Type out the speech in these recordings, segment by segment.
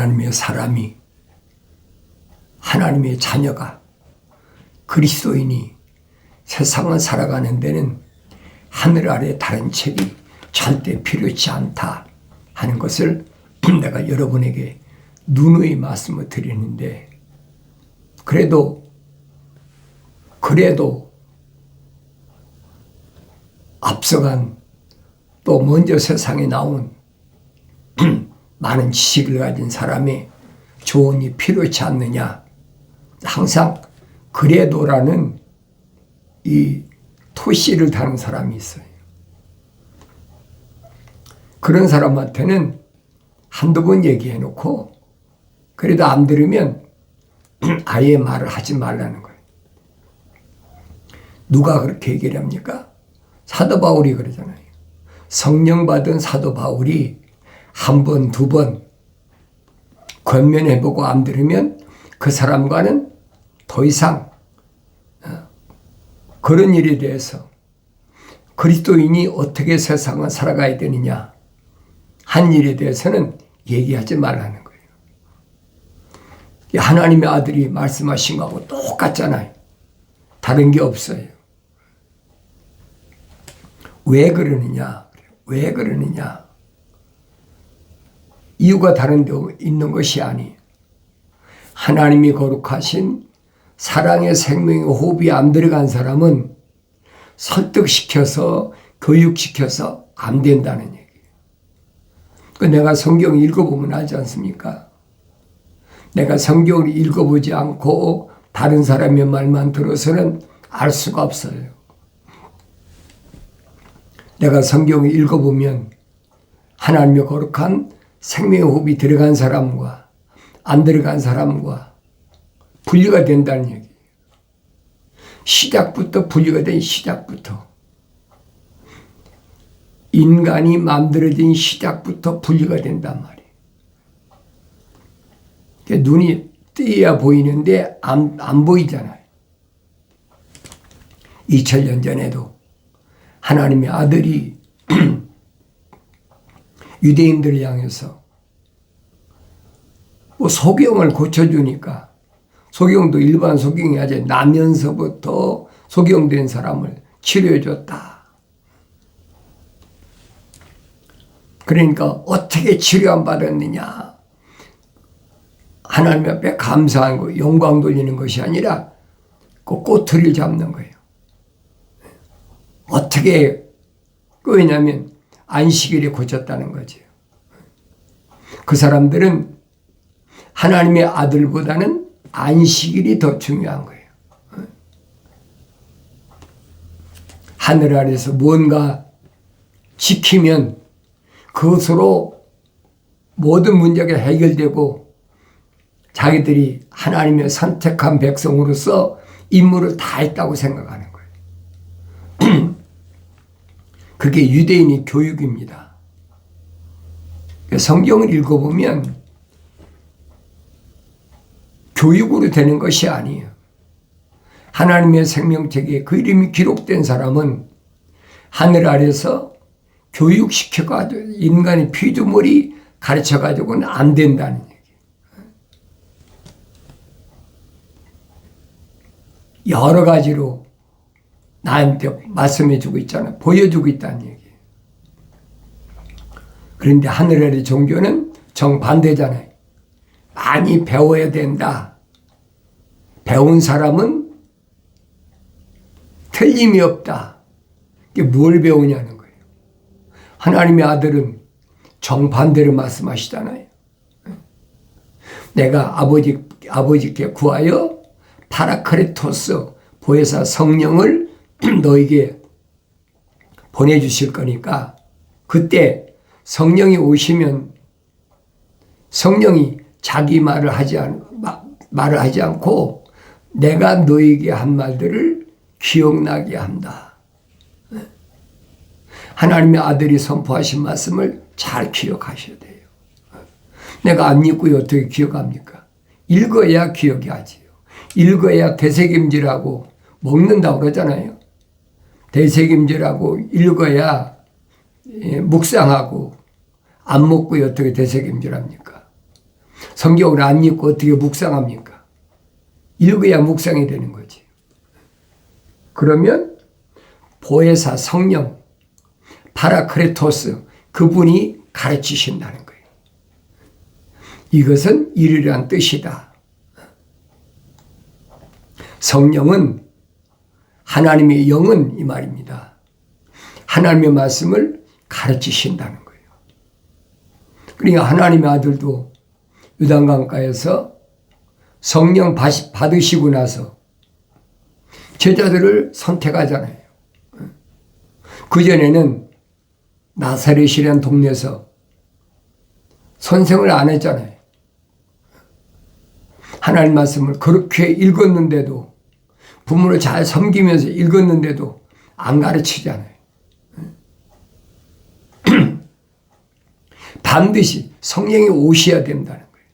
하나님의 사람이, 하나님의 자녀가, 그리스도인이 세상을 살아가는 데는 하늘 아래 다른 책이 절대 필요치 않다 하는 것을 내가 여러분에게 누누이 말씀을 드리는데, 그래도 앞서간 또 먼저 세상에 나온 많은 지식을 가진 사람의 조언이 필요치 않느냐. 항상 그래도라는 이 토시를 다는 사람이 있어요. 그런 사람한테는 한두 번 얘기해 놓고 그래도 안 들으면 아예 말을 하지 말라는 거예요. 누가 그렇게 얘기를 합니까? 사도 바울이 그러잖아요. 성령 받은 사도 바울이 한 번, 두 번 권면해보고 안 들으면 그 사람과는 더 이상 그런 일에 대해서 그리스도인이 어떻게 세상을 살아가야 되느냐 한 일에 대해서는 얘기하지 말라는 거예요. 하나님의 아들이 말씀하신 거하고 똑같잖아요. 다른 게 없어요. 왜 그러느냐? 왜 그러느냐? 이유가 다른 데 있는 것이 아니에요. 하나님이 거룩하신 사랑의 생명의 호흡이 안 들어간 사람은 설득시켜서 교육시켜서 안 된다는 얘기예요. 내가 성경 읽어보면 알지 않습니까? 내가 성경을 읽어보지 않고 다른 사람의 말만 들어서는 알 수가 없어요. 내가 성경을 읽어보면 하나님의 거룩한 생명의 호흡이 들어간 사람과 안 들어간 사람과 분리가 된다는 얘기예요. 시작부터 분리가 된 시작부터. 인간이 만들어진 시작부터 분리가 된단 말이에요. 눈이 뜨야 보이는데 안 보이잖아요. 2000년 전에도 하나님의 아들이 유대인들을 향해서 소경을 고쳐주니까, 소경도 일반 소경이 아니라 나면서부터 소경된 사람을 치료해줬다. 그러니까 어떻게 치료안 받았느냐. 하나님 앞에 감사하고 영광 돌리는 것이 아니라 그 꼬투리를 잡는 거예요. 어떻게, 왜냐하면 안식일에 고쳤다는 거죠. 그 사람들은 하나님의 아들보다는 안식일이 더 중요한 거예요. 하늘 아래서 뭔가 지키면 그것으로 모든 문제가 해결되고 자기들이 하나님의 선택한 백성으로서 임무를 다 했다고 생각하는 거예요. 그게 유대인의 교육입니다. 성경을 읽어보면 교육으로 되는 것이 아니에요. 하나님의 생명책에 그 이름이 기록된 사람은 하늘 아래서 교육시켜가지고 인간의 피조물이 가르쳐가지고는 안 된다는 얘기예요. 여러 가지로 나한테 말씀해주고 있잖아요. 보여주고 있다는 얘기예요. 그런데 하늘 아래 종교는 정반대잖아요. 많이 배워야 된다. 배운 사람은 틀림이 없다. 이게 뭘 배우냐는 거예요. 하나님의 아들은 정반대로 말씀하시잖아요. 내가 아버지께 구하여 파라크레토스 보혜사 성령을 너에게 보내주실 거니까 그때 성령이 오시면 성령이 자기 말을 하지 않고 내가 너에게 한 말들을 기억나게 한다. 하나님의 아들이 선포하신 말씀을 잘 기억하셔야 돼요. 내가 안 읽고 어떻게 기억합니까? 읽어야 기억이 하지요. 읽어야 되새김질하고 먹는다고 그러잖아요. 되새김질하고 읽어야 묵상하고 안 먹고 어떻게 되새김질합니까? 성경을 안 읽고 어떻게 묵상합니까? 읽어야 묵상이 되는 거지. 그러면 보혜사 성령, 파라크레토스, 그분이 가르치신다는 거예요. 이것은 이르란 뜻이다. 성령은 하나님의 영은 이 말입니다. 하나님의 말씀을 가르치신다는 거예요. 그러니까 하나님의 아들도 요단강가에서 성령 받으시고 나서 제자들을 선택하잖아요. 그전에는 나사렛이라는 동네에서 선생을 안 했잖아요. 하나님 말씀을 그렇게 읽었는데도, 부모를 잘 섬기면서 읽었는데도 안 가르치잖아요. 반드시 성령이 오셔야 된다는 거예요.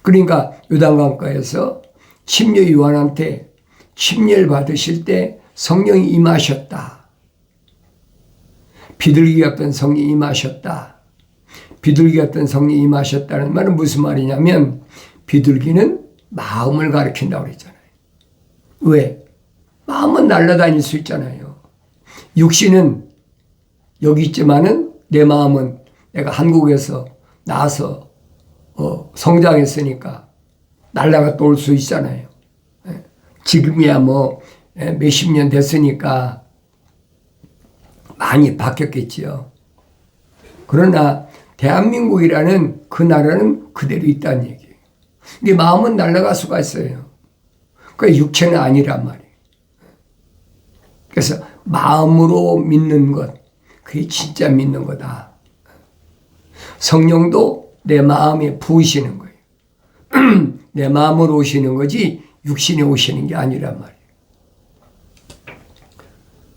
그러니까 요단강가에서 침례 요한한테 침례를 받으실 때 성령이 임하셨다. 비둘기 같은 성령이 임하셨다. 비둘기 같은 성령이 임하셨다는 말은 무슨 말이냐면, 비둘기는 마음을 가리킨다고 그랬잖아요. 왜? 마음은 날아다닐 수 있잖아요. 육신은 여기 있지만은 내 마음은 내가 한국에서 나와서 성장했으니까 날아가 또 올 수 있잖아요. 지금이야 뭐 몇십 년 됐으니까 많이 바뀌었겠지요. 그러나 대한민국이라는 그 나라는 그대로 있다는 얘기예요. 네 마음은 날아갈 수가 있어요. 그 육체는 아니란 말이에요. 그래서 마음으로 믿는 것, 그게 진짜 믿는 거다. 성령도 내 마음에 부으시는 거예요. 내 마음으로 오시는 거지 육신에 오시는 게 아니란 말이에요.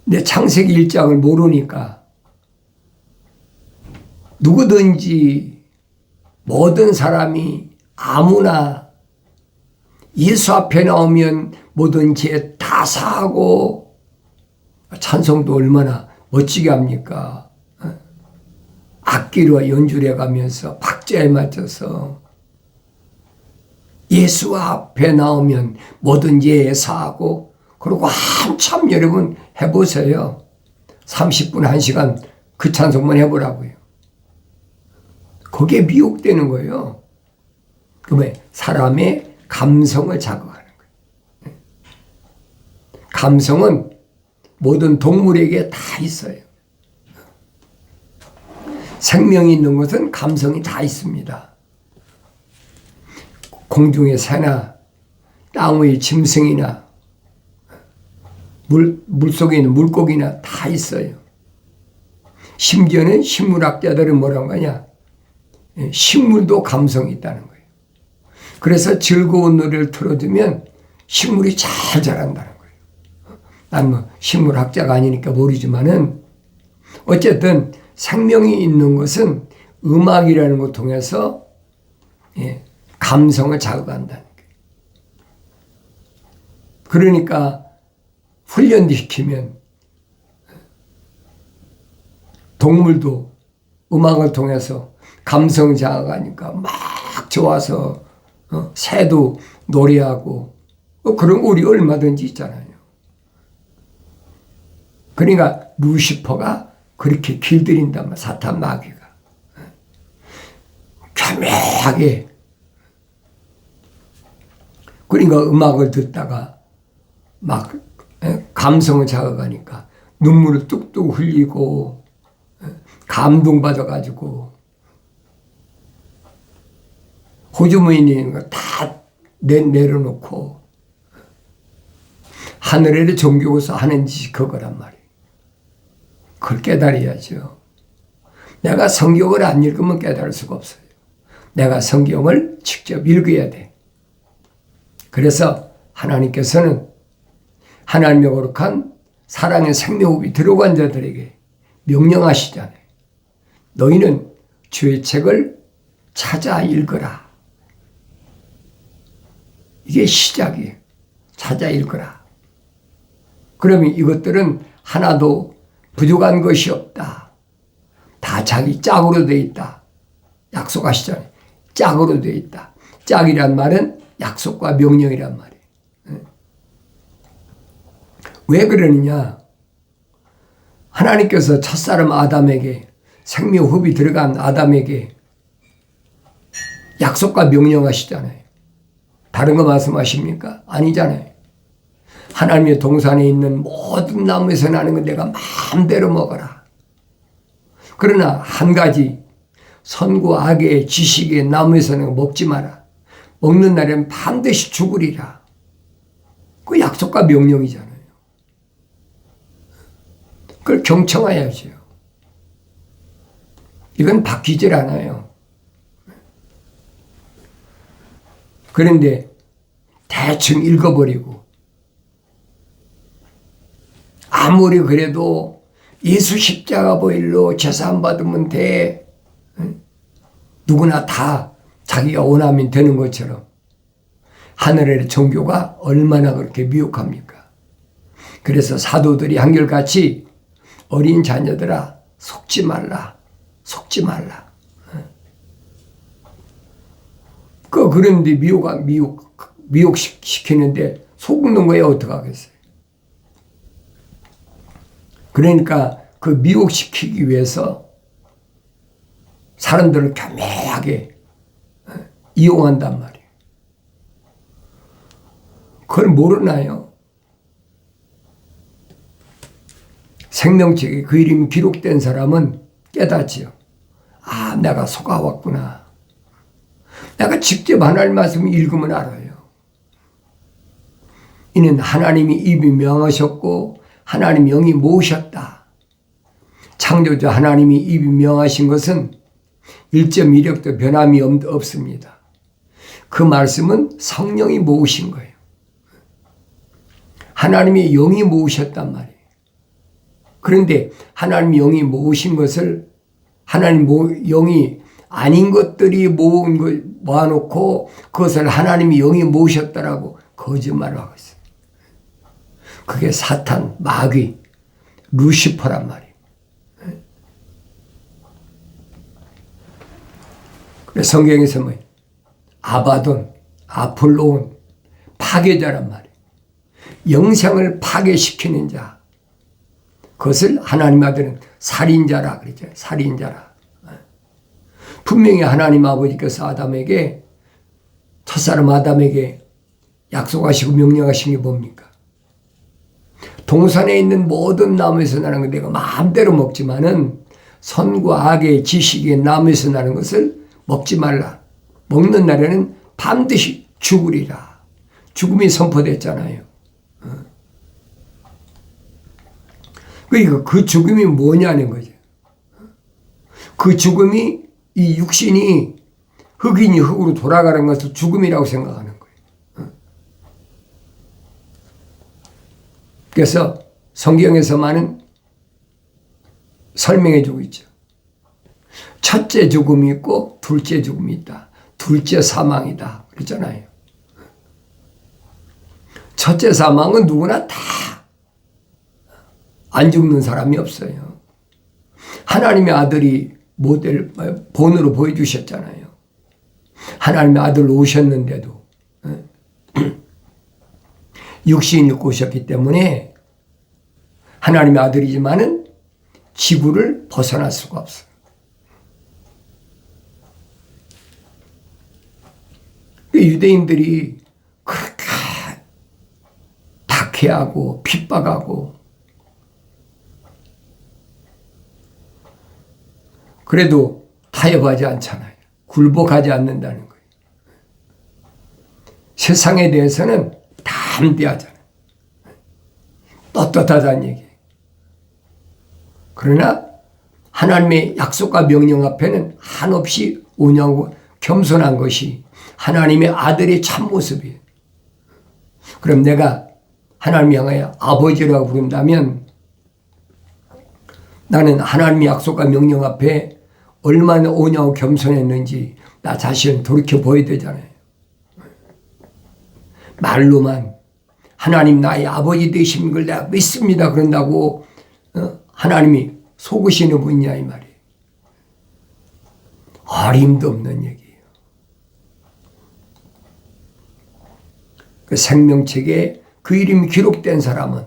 내 창세기 1장을 모르니까 누구든지 모든 사람이 아무나 예수 앞에 나오면 모든 죄 다 사하고, 찬송도 얼마나 멋지게 합니까? 악기로 연주해 가면서 박자에 맞춰서 예수 앞에 나오면 모든 죄 사하고, 그리고 한참 여러분 해보세요. 30분, 1시간 그 찬송만 해보라고요. 그게 미혹되는 거예요. 그 사람의 감성을 자극하는 거예요. 감성은 모든 동물에게 다 있어요. 생명이 있는 것은 감성이 다 있습니다. 공중의 새나 땅 위의 짐승이나 물속에 있는 물고기나 다 있어요. 심지어는 식물학자들은 뭐라고 하냐? 식물도 감성이 있다는 거예요. 그래서 즐거운 노래를 틀어주면 식물이 잘 자란다는 거예요. 난 뭐 식물학자가 아니니까 모르지만은 어쨌든 생명이 있는 것은 음악이라는 걸 통해서 감성을 자극한다는 거예요. 그러니까 훈련시키면 동물도 음악을 통해서 감성 자극하니까 막 좋아서 새도 노래하고 그런 거 우리 얼마든지 있잖아요. 그러니까 루시퍼가 그렇게 길들인단 사탄 마귀가 교묘하게. 그러니까 음악을 듣다가 막 감성을 자극하니까 눈물을 뚝뚝 흘리고 감동받아가지고 호주머니에 다 내려놓고 하늘에를 종교고서 하는 짓이 그거란 말이에요. 그걸 깨달아야죠. 내가 성경을 안 읽으면 깨달을 수가 없어요. 내가 성경을 직접 읽어야 돼. 그래서 하나님께서는 하나님의 거룩한 사랑의 생명호흡이 들어간 자들에게 명령하시잖아요. 너희는 주의 책을 찾아 읽어라. 이게 시작이에요. 찾아 읽어라. 그러면 이것들은 하나도 부족한 것이 없다. 다 자기 짝으로 돼 있다. 약속하시잖아요. 짝으로 되어 있다. 짝이란 말은 약속과 명령이란 말이에요. 왜 그러느냐? 하나님께서 첫사람 아담에게 생명흡이 들어간 아담에게 약속과 명령하시잖아요. 다른 거 말씀하십니까? 아니잖아요. 하나님의 동산에 있는 모든 나무에서 나는 건 내가 마음대로 먹어라. 그러나 한 가지, 선과 악의 지식의 나무에서는 먹지 마라. 먹는 날에는 반드시 죽으리라. 그 약속과 명령이잖아요. 그걸 경청해야죠. 이건 바뀌질 않아요. 그런데 대충 읽어버리고 아무리 그래도 예수 십자가 보일로 제사 안 받으면 돼. 누구나 다 자기가 원하면 되는 것처럼 하늘의 종교가 얼마나 그렇게 미혹합니까? 그래서 사도들이 한결같이 어린 자녀들아 속지 말라. 속지 말라. 그런데 미혹시키는데 속는 거에 어떡하겠어요? 그러니까 그 미혹시키기 위해서 사람들을 교묘하게 이용한단 말이에요. 그걸 모르나요? 생명책에 그 이름이 기록된 사람은 깨닫지요. 아, 내가 속아왔구나. 내가 직접 하나님 말씀을 읽으면 알아요. 이는 하나님이 입이 명하셨고 하나님 영이 모으셨다. 창조주 하나님이 입이 명하신 것은 1.1력도 변함이 없습니다. 그 말씀은 성령이 모으신 거예요. 하나님의 영이 모으셨단 말이에요. 그런데 하나님 영이 모으신 것을 하나님 영이 아닌 것들이 모아놓고 그것을 하나님이 영이 모으셨다라고 거짓말을 하고 있어요. 그게 사탄, 마귀, 루시퍼란 말이에요. 그래서 성경에서 뭐 아바돈, 아폴로온, 파괴자란 말이에요. 영생을 파괴시키는 자. 그것을 하나님 아들은 살인자라 그러죠. 살인자라. 분명히 하나님 아버지께서 아담에게, 첫사람 아담에게 약속하시고 명령하신 게 뭡니까? 동산에 있는 모든 나무에서 나는 건 내가 마음대로 먹지만은 선과 악의 지식의 나무에서 나는 것을 먹지 말라. 먹는 날에는 반드시 죽으리라. 죽음이 선포됐잖아요. 그러니까 그 죽음이 뭐냐는 거죠. 그 죽음이 이 육신이 흑인이 흑으로 돌아가는 것을 죽음이라고 생각하는 거예요. 그래서 성경에서만은 설명해 주고 있죠. 첫째 죽음이 있고 둘째 죽음이 있다. 둘째 사망이다. 그랬잖아요. 첫째 사망은 누구나 다 안 죽는 사람이 없어요. 하나님의 아들이 본으로 보여주셨잖아요. 하나님의 아들로 오셨는데도 육신이 입고 오셨기 때문에 하나님의 아들이지만은 지구를 벗어날 수가 없어요. 유대인들이 그렇게 박해하고 핍박하고 그래도 타협하지 않잖아요. 굴복하지 않는다는 거예요. 세상에 대해서는 담대하잖아요. 떳떳하다는 얘기예요. 그러나 하나님의 약속과 명령 앞에는 한없이 온유하고 겸손한 것이 하나님의 아들의 참모습이에요. 그럼 내가 하나님 향하여 아버지라고 부른다면 나는 하나님의 약속과 명령 앞에 얼마나 온유하고 겸손했는지 나 자신을 돌이켜 보여야 되잖아요. 말로만 하나님 나의 아버지 되신 걸 내가 믿습니다 그런다고 하나님이 속으시는 분이냐 이 말이에요. 어림도 없는 얘기예요. 그 생명책에 그 이름이 기록된 사람은,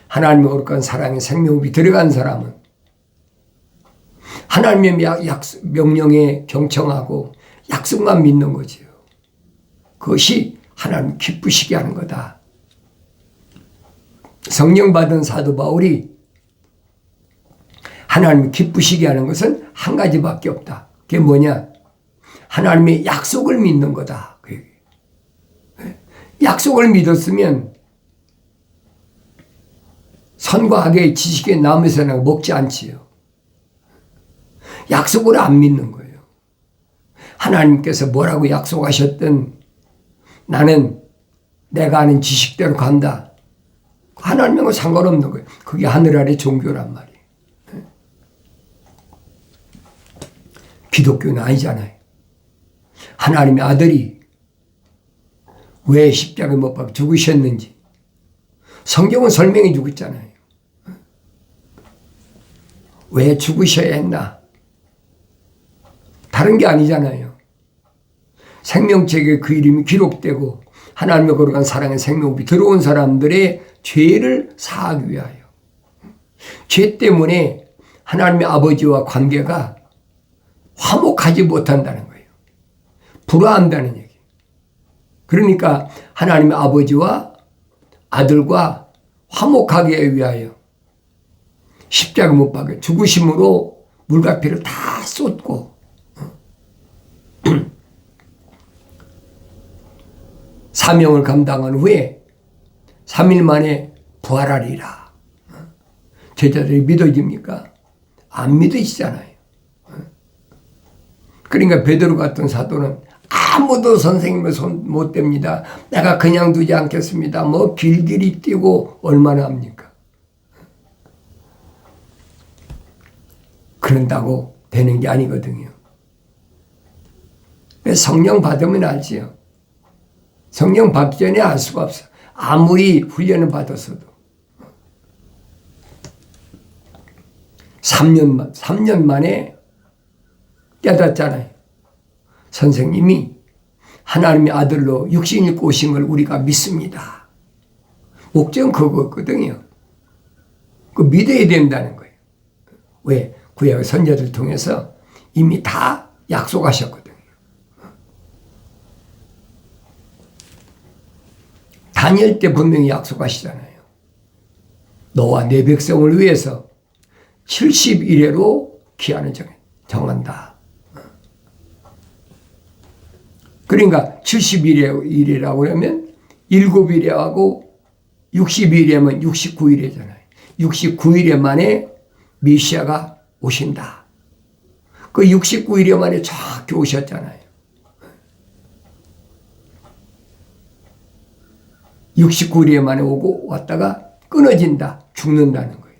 하나님의 거룩한 사랑의 생명이 들어간 사람은 하나님의 명령에 경청하고 약속만 믿는 거지요. 그것이 하나님 기쁘시게 하는 거다. 성령 받은 사도 바울이 하나님 기쁘시게 하는 것은 한 가지밖에 없다. 그게 뭐냐? 하나님의 약속을 믿는 거다. 약속을 믿었으면 선과 악의 지식에 남에서는 먹지 않지요. 약속을 안 믿는 거예요. 하나님께서 뭐라고 약속하셨든 나는 내가 아는 지식대로 간다. 하나님하고 상관없는 거예요. 그게 하늘 아래 종교란 말이에요. 기독교는 아니잖아요. 하나님의 아들이 왜 십자가에 못 박혀 죽으셨는지 성경은 설명해 주고 있잖아요. 왜 죽으셔야 했나? 다른 게 아니잖아요. 생명책에 그 이름이 기록되고 하나님의 거룩한 사랑의 생명이 들어온 사람들의 죄를 사하기 위하여, 죄 때문에 하나님의 아버지와 관계가 화목하지 못한다는 거예요. 불화한다는 얘기. 그러니까 하나님의 아버지와 아들과 화목하게 위하여 십자가 못 박혀 죽으심으로 물과 피를 다 쏟고 사명을 감당한 후에 3일 만에 부활하리라. 제자들이 믿어집니까? 안 믿으시잖아요. 그러니까 베드로 같은 사도는 아무도 선생님의 손 못 댑니다. 내가 그냥 두지 않겠습니다. 뭐 길길이 뛰고 얼마나 합니까? 그런다고 되는 게 아니거든요. 성령 받으면 알지요. 성령 받기 전에 알 수가 없어. 아무리 훈련을 받았어도. 3년 만에 깨닫잖아요. 선생님이 하나님의 아들로 육신 입고 오신 걸 우리가 믿습니다. 목적은 그거거든요. 그 믿어야 된다는 거예요. 왜? 구약 선지자들 통해서 이미 다 약속하셨거든요. 다니엘 때 분명히 약속하시잖아요. 너와 내 백성을 위해서 70일에로 기한을 정한다. 그러니까 70일이라고 그러면 7일에하고 60일에면 69일이잖아요. 69일 만에 메시아가 오신다. 그 69일 만에 정확히 오셨잖아요. 69일 만에 오고 왔다가 끊어진다. 죽는다는 거예요.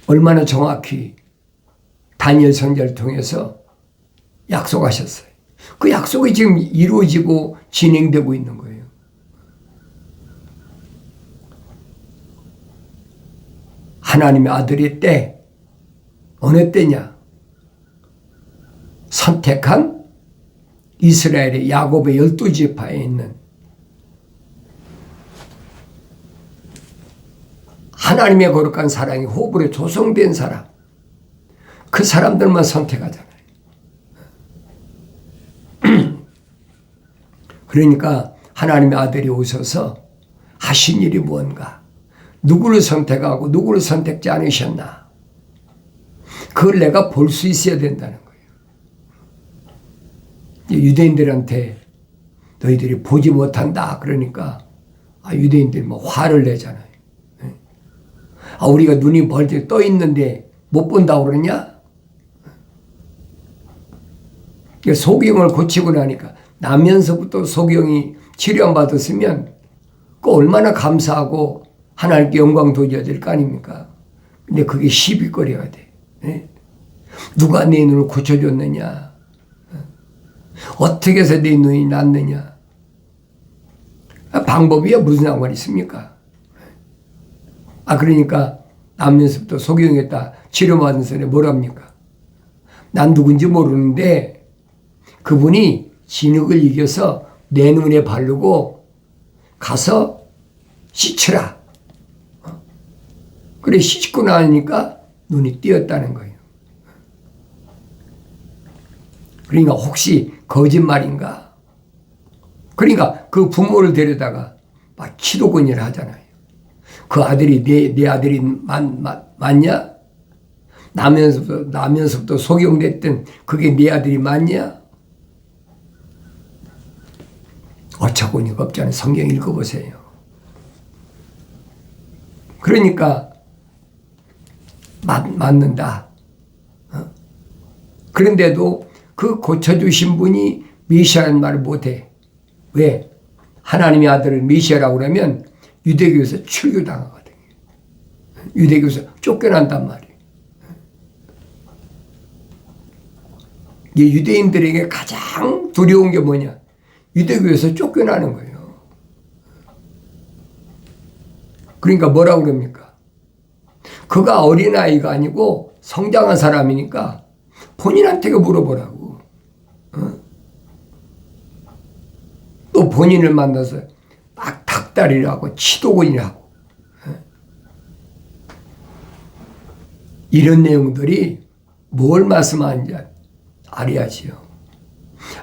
얼마나 정확히 다니엘 선지자를 통해서 약속하셨어요. 그 약속이 지금 이루어지고 진행되고 있는 거예요. 하나님의 아들의 때, 어느 때냐? 선택한 이스라엘의 야곱의 12지파에 있는 하나님의 거룩한 사랑이 호불호에 조성된 사람, 그 사람들만 선택하잖아요. 그러니까 하나님의 아들이 오셔서 하신 일이 무언가, 누구를 선택하고 누구를 선택지 않으셨나, 그걸 내가 볼 수 있어야 된다는 거예요. 유대인들한테 너희들이 보지 못한다 그러니까 유대인들이 뭐 화를 내잖아요. 우리가 눈이 벌떡 떠 있는데 못 본다고 그러냐? 소경을 고치고 나니까 나면서부터 소경이 치료 받았으면 그 얼마나 감사하고 하나님께 영광 돌려야 될 거 아닙니까? 근데 그게 시비거리가 돼. 누가 내 눈을 고쳐줬느냐? 어떻게 해서 내 눈이 낫느냐? 방법이야 무슨 상관이 있습니까? 그러니까 나면서부터 소경했다 치료받은 사람이 뭐랍니까? 난 누군지 모르는데 그분이 진흙을 이겨서 내 눈에 바르고 가서 씻으라. 그래 씻고 나니까 눈이 띄었다는 거예요. 그러니까 혹시 거짓말인가? 그러니까 그 부모를 데려다가 막 기도권이라 하잖아요. 그 아들이 내 아들이 맞냐? 나면서부터 소경됐던 그게 네 아들이 맞냐? 어처구니가 없잖아요. 성경 읽어보세요. 그러니까 맞는다. 그런데도 그 고쳐주신 분이 메시아라는 말을 못해. 왜? 하나님의 아들을 메시아라고 그러면 유대교에서 출교당하거든요. 유대교에서 쫓겨난단 말이에요. 이 유대인들에게 가장 두려운 게 뭐냐? 유대교에서 쫓겨나는 거예요. 그러니까 뭐라고 그럽니까? 그가 어린아이가 아니고 성장한 사람이니까 본인한테 물어보라고. 또 본인을 만나서 막 닭다리라고 치도곤이라고. 이런 내용들이 뭘 말씀하는지 알아야지요.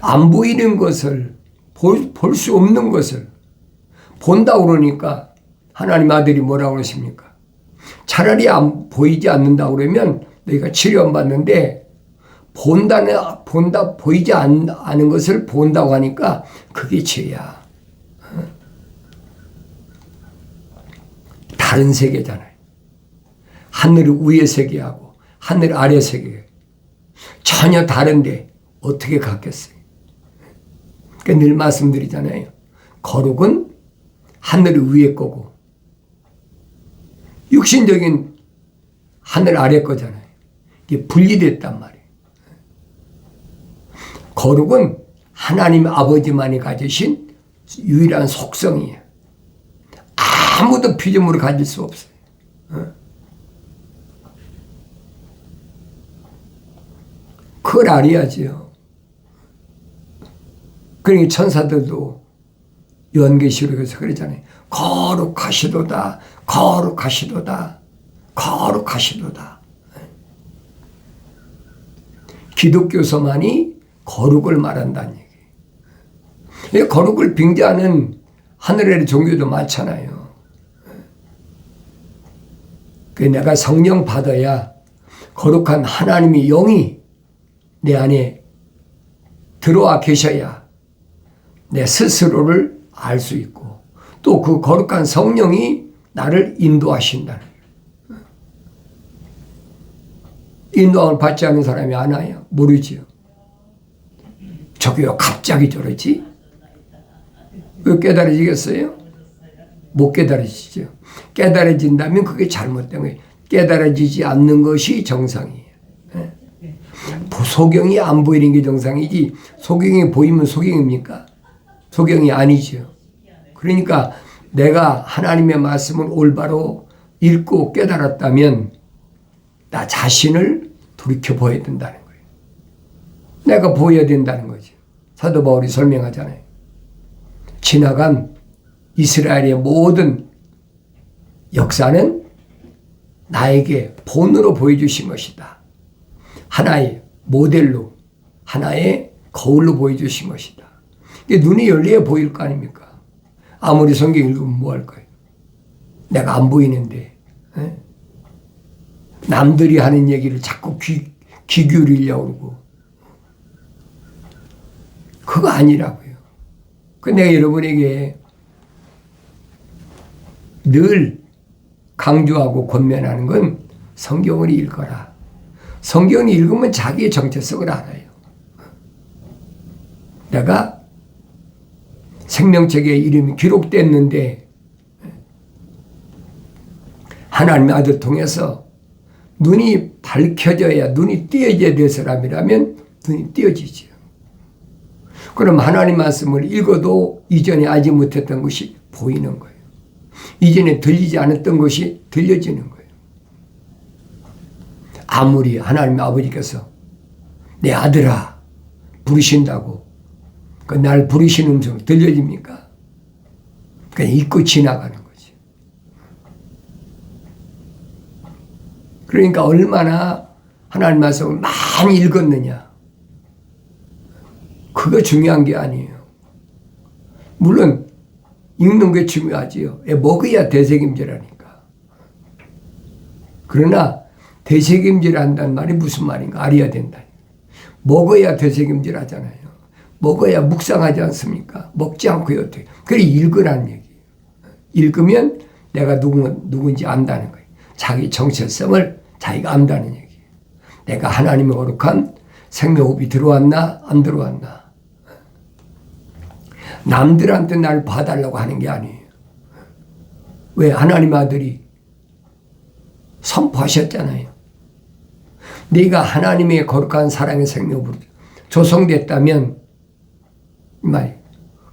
안 보이는 것을 볼 수 없는 것을 본다고 그러니까 하나님 아들이 뭐라고 그러십니까? 차라리 보이지 않는다고 그러면 너희가 치료 안 받는데 보이지 않은 것을 본다고 하니까 그게 죄야. 다른 세계잖아요. 하늘 위의 세계하고 하늘 아래 세계 전혀 다른데 어떻게 같겠어요? 그러니까 늘 말씀드리잖아요. 거룩은 하늘 위에 거고 육신적인 하늘 아래 거잖아요. 이게 분리됐단 말이에요. 거룩은 하나님 아버지만이 가지신 유일한 속성이에요. 아무도 피조물을 가질 수 없어요. 그걸 알아야지요. 그러니까 천사들도 요한계시록에서 그러잖아요. 거룩하시도다, 거룩하시도다, 거룩하시도다. 기독교서만이 거룩을 말한다는 얘기예요. 거룩을 빙자하는 하늘의 종교도 많잖아요. 내가 성령 받아야 거룩한 하나님의 영이 내 안에 들어와 계셔야 내 스스로를 알 수 있고 또 그 거룩한 성령이 나를 인도하신다는 거예요. 인도함을 받지 않는 사람이 안 와요. 모르지요. 저게 왜 갑자기 저러지? 왜 깨달아지겠어요? 못 깨달아지죠. 깨달아진다면 그게 잘못된 거예요. 깨달아지지 않는 것이 정상이에요. 소경이 안 보이는 게 정상이지 소경이 보이면 소경입니까? 소경이 아니죠. 그러니까 내가 하나님의 말씀을 올바로 읽고 깨달았다면 나 자신을 돌이켜봐야 된다는 거예요. 내가 보여야 된다는 거죠. 사도 바울이 설명하잖아요. 지나간 이스라엘의 모든 역사는 나에게 본으로 보여주신 것이다. 하나의 모델로, 하나의 거울로 보여주신 것이다. 눈이 열려야 보일 거 아닙니까? 아무리 성경 읽으면 뭐 할 거예요? 내가 안 보이는데 남들이 하는 얘기를 자꾸 귀 기울이려고 그러고 그거 아니라고요. 내가 여러분에게 늘 강조하고 권면하는 건 성경을 읽어라. 성경을 읽으면 자기의 정체성을 알아요. 내가 생명책에 이름이 기록됐는데 하나님의 아들 통해서 눈이 밝혀져야 눈이 띄어져야 될 사람이라면 눈이 띄어지죠. 그럼 하나님 말씀을 읽어도 이전에 알지 못했던 것이 보이는 거예요. 이전에 들리지 않았던 것이 들려지는 거예요. 아무리 하나님 아버지께서 내 아들아 부르신다고 그 날 부르시는 음성 들려집니까? 그냥 잊고 지나가는 거지. 그러니까 얼마나 하나님 말씀을 많이 읽었느냐. 그거 중요한 게 아니에요. 물론 읽는 게 중요하지요. 먹어야 되새김질하니까. 그러나 되새김질 한다는 말이 무슨 말인가 알아야 된다. 먹어야 되새김질 하잖아요. 먹어야 묵상하지 않습니까? 먹지 않고 어떻게. 그래 읽으라는 얘기예요. 읽으면 내가 누군지 안다는 거예요. 자기 정체성을 자기가 안다는 얘기예요. 내가 하나님의 거룩한 생명호흡이 들어왔나 안 들어왔나. 남들한테 날 봐달라고 하는 게 아니에요. 왜? 하나님 아들이 선포하셨잖아요. 네가 하나님의 거룩한 사랑의 생명으로 조성됐다면 이 말이에요.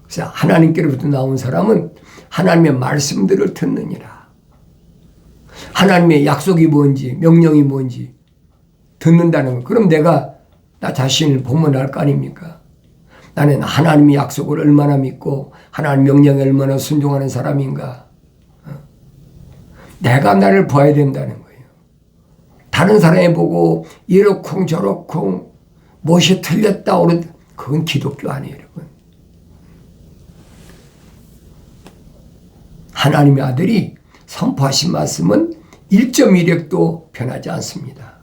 그래서 하나님께로부터 나온 사람은 하나님의 말씀들을 듣느니라. 하나님의 약속이 뭔지 명령이 뭔지 듣는다는 거. 그럼 내가 나 자신을 보면 알 거 아닙니까? 나는 하나님의 약속을 얼마나 믿고 하나님 명령에 얼마나 순종하는 사람인가. 내가 나를 봐야 된다는 거예요. 다른 사람이 보고 이렇쿵 저렇쿵 무엇이 틀렸다 오르다 그건 기독교 아니에요, 여러분. 하나님의 아들이 선포하신 말씀은 1.1획도 변하지 않습니다.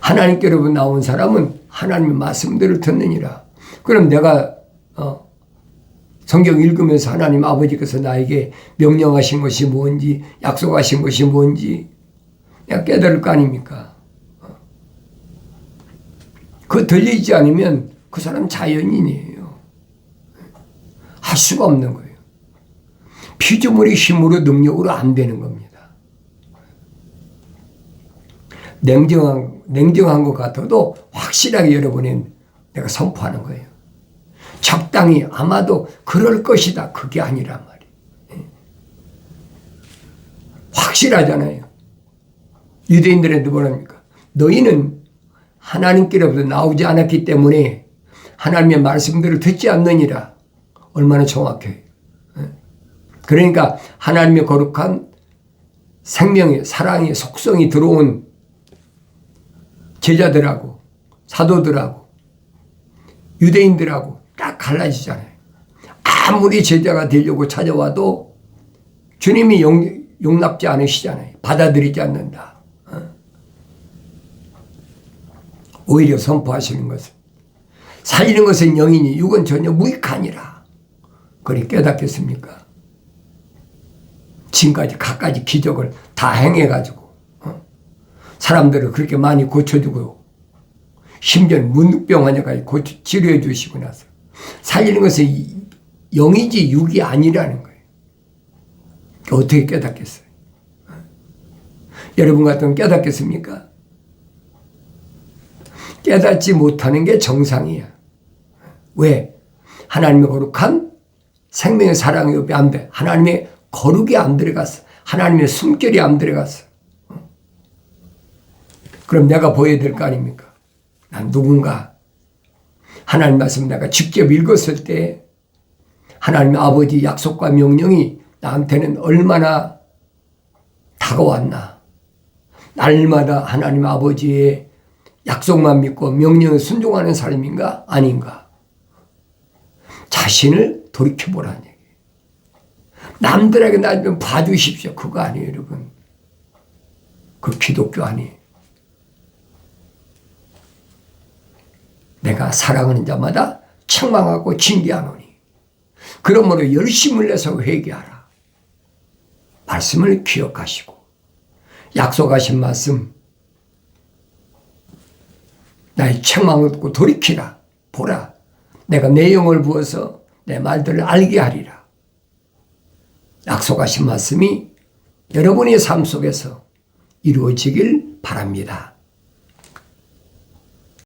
하나님께로부터 나온 사람은 하나님의 말씀들을 듣느니라. 그럼 내가 성경 읽으면서 하나님 아버지께서 나에게 명령하신 것이 뭔지 약속하신 것이 뭔지 내가 깨달을 거 아닙니까? 그거 들리지 않으면 그 사람 자연인이에요. 할 수가 없는 거예요. 피조물의 힘으로 능력으로 안 되는 겁니다. 냉정한 것 같아도 확실하게 여러분은 내가 선포하는 거예요. 적당히 아마도 그럴 것이다. 그게 아니란 말이에요. 확실하잖아요. 유대인들한테 뭐랍니까? 너희는 하나님께로부터 나오지 않았기 때문에 하나님의 말씀들을 듣지 않느니라. 얼마나 정확해요. 그러니까 하나님의 거룩한 생명의 사랑의 속성이 들어온 제자들하고 사도들하고 유대인들하고 딱 갈라지잖아요. 아무리 제자가 되려고 찾아와도 주님이 용납지 않으시잖아요. 받아들이지 않는다. 오히려 선포하시는 것은 살리는 것은 영이니 육은 전혀 무익하니라. 그리 깨닫겠습니까? 지금까지 갖가지 기적을 다 행해가지고 사람들을 그렇게 많이 고쳐주고 심지어 문득병 환자까지 치료해 주시고 나서 살리는 것은 영이지 육이 아니라는 거예요. 어떻게 깨닫겠어요? 여러분 같으면 깨닫겠습니까? 깨닫지 못하는 게 정상이야. 왜? 하나님의 거룩한 생명의 사랑의 옆에 안 돼. 하나님의 거룩이 안 들어갔어. 하나님의 숨결이 안 들어갔어. 그럼 내가 보여야 될 거 아닙니까? 난 누군가 하나님 말씀 내가 직접 읽었을 때 하나님 아버지 약속과 명령이 나한테는 얼마나 다가왔나. 날마다 하나님 아버지의 약속만 믿고 명령에 순종하는 삶인가 아닌가. 자신을 돌이켜보라는 얘기예요. 남들에게 나 좀 봐주십시오. 그거 아니에요, 여러분. 그 기독교 아니에요. 내가 사랑하는 자마다 책망하고 징계하노니 그러므로 열심을 내서 회개하라. 말씀을 기억하시고 약속하신 말씀 나의 책망을 듣고 돌이키라. 보라. 내가 내 영을 부어서 내 말들을 알게 하리라. 약속하신 말씀이 여러분의 삶 속에서 이루어지길 바랍니다.